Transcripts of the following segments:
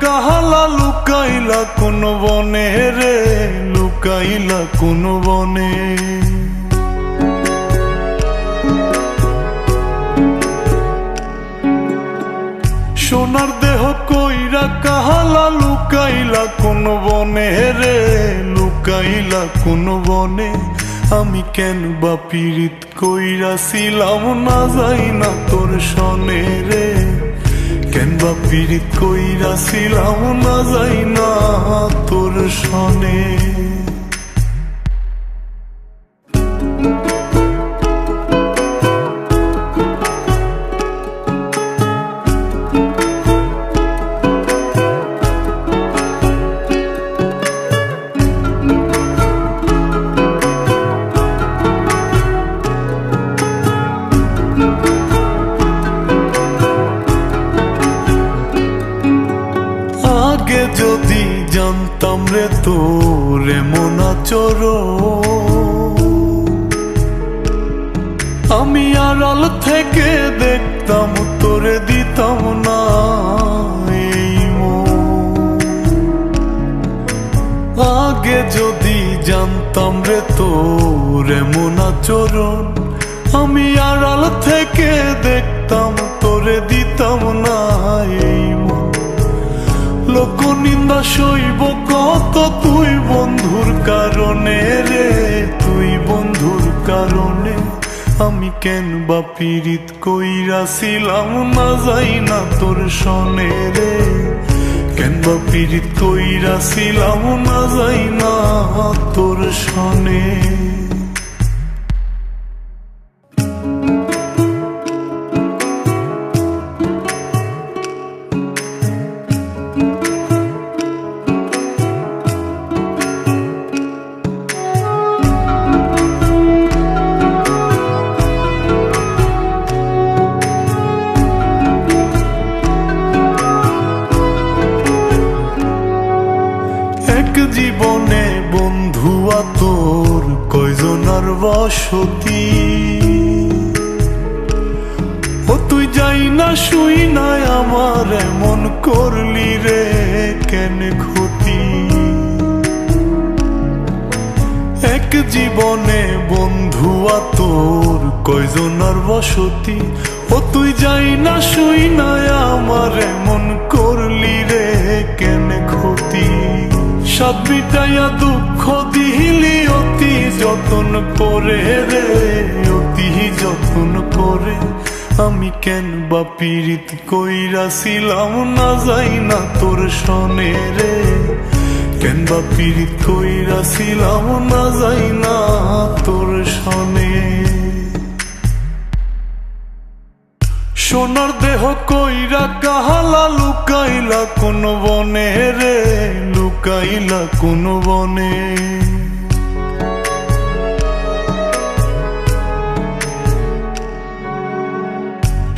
কাহালা লুকাইলা কোন বনে রে, লুকাইলা কোন বনে। সোনার দেহ কইরা কাহালা লুকাইলা কোন বনে রে, লুকাইলা কোন বনে। আমি কেন বা পীড়িত কইরাছিলাম না যাই না তোর সনে রে, কেন বা পীড়িত কইরাছিলাম না যাই না তোর সনে। আগে যদি জানতাম রে তোর এমন আচরণ, আমি আড়াল থেকে দেখতাম তোরে দিতাম না এই মন। আগে যদি জানতাম রে তোর এমন আচরণ, আমি আড়াল থেকে দেখতাম তোরে দিতাম না এই মন। লোক নিন্দা সইব কত তুই বন্ধুর কারণে রে, তুই বন্ধুর কারণে। আমি কেন বা পীড়িত কইরাছিলাম না যাই না তোর সনে রে, কেন বা পীড়িত কইরাছিলাম না যাই না তোর সনে। জীবনে বন্ধুয়া তোর কয়জনার বসতি, ও তুই যাই না শুই নাই আমার এমন করলি রে কেন ক্ষতি। এক জীবনে বন্ধুয়া তোর কয়জনার বসতি, ও তুই যাই না শুই নাই আমার এমন করলি রে কেন ক্ষতি। সাত মিটাইয়া দুঃখ দিলি অতি যতন করে রে, অতি যতন করে। আমি কেন বা পীড়িত কইরাছিলাম না যাই না তোর সনে রে, কেন বা পীড়িত কইরাছিলাম না যাই না তোর সনে। সোনার দেহ কইরা কাহালা লুকাইলা কোন বনে রে, লুকাইলা কোন বনে।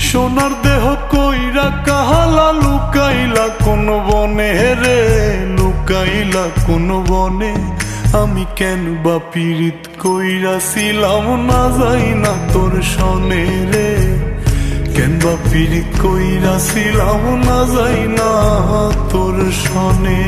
সোনার দেহ কইরা কাহালা লুকাইলা কোন বনে রে, লুকাইলা কোন বনে। আমি কেন বা পীড়িত কইরাছিলাম না যাই না তোর সনে রে, কেন বা পীড়িত কইরাছিলাম না যাই না তোর সনে।